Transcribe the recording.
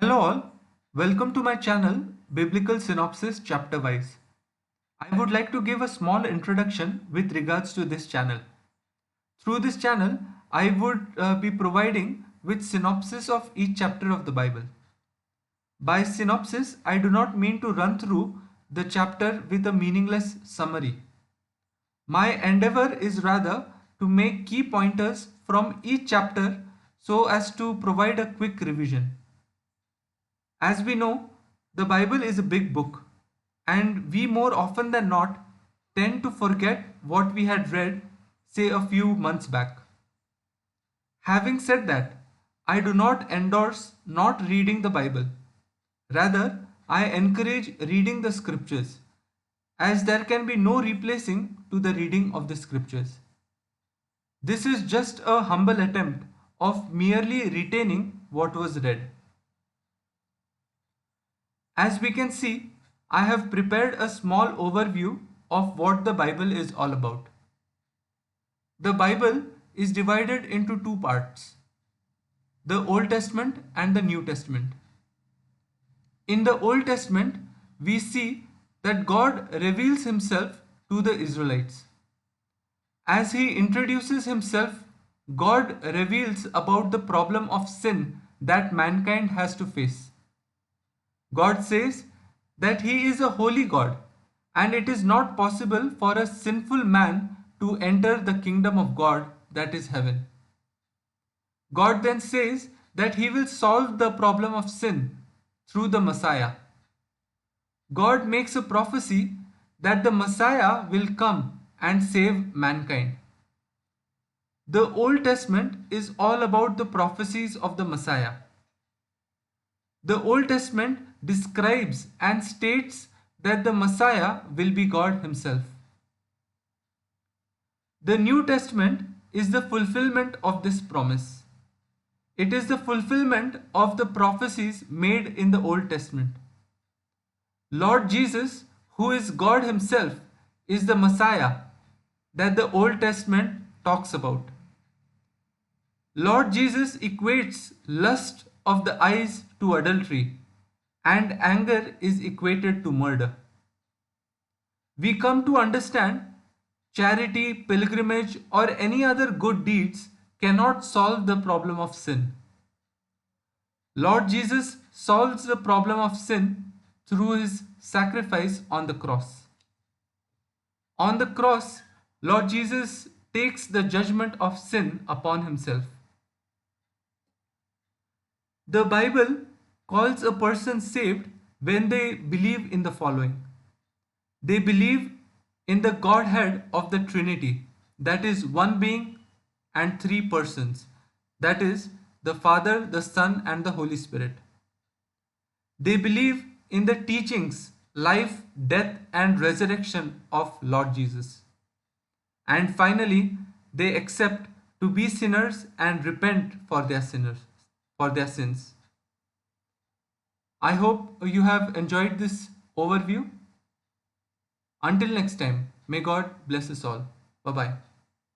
Hello all, welcome to my channel Biblical Synopsis Chapter Wise. I would like to give a small introduction with regards to this channel. Through this channel, I would be providing with synopsis of each chapter of the Bible. By synopsis, I do not mean to run through the chapter with a meaningless summary. My endeavor is rather to make key pointers from each chapter so as to provide a quick revision. As we know, the Bible is a big book, and we more often than not tend to forget what we had read, say, a few months back. Having said that, I do not endorse not reading the Bible. Rather, I encourage reading the scriptures, as there can be no replacing to the reading of the scriptures. This is just a humble attempt of merely retaining what was read. As we can see, I have prepared a small overview of what the Bible is all about. The Bible is divided into two parts, the Old Testament and the New Testament. In the Old Testament, we see that God reveals himself to the Israelites. As he introduces himself, God reveals about the problem of sin that mankind has to face. God says that He is a holy God and it is not possible for a sinful man to enter the kingdom of God, that is heaven. God then says that He will solve the problem of sin through the Messiah. God makes a prophecy that the Messiah will come and save mankind. The Old Testament is all about the prophecies of the Messiah. The Old Testament describes and states that the Messiah will be God Himself. The New Testament is the fulfillment of this promise. It is the fulfillment of the prophecies made in the Old Testament. Lord Jesus, who is God Himself, is the Messiah that the Old Testament talks about. Lord Jesus equates lust of the eyes to adultery, and anger is equated to murder. We come to understand charity, pilgrimage, or any other good deeds cannot solve the problem of sin. Lord Jesus solves the problem of sin through his sacrifice on the cross. On the cross, Lord Jesus takes the judgment of sin upon himself. The Bible calls a person saved when they believe in the following. They believe in the Godhead of the Trinity, that is, one being and three persons, that is, the Father, the Son, and the Holy Spirit. They believe in the teachings, life, death, and resurrection of Lord Jesus. And finally, they accept to be sinners and repent for their sins. I hope you have enjoyed this overview. Until next time, may God bless us all. Bye bye.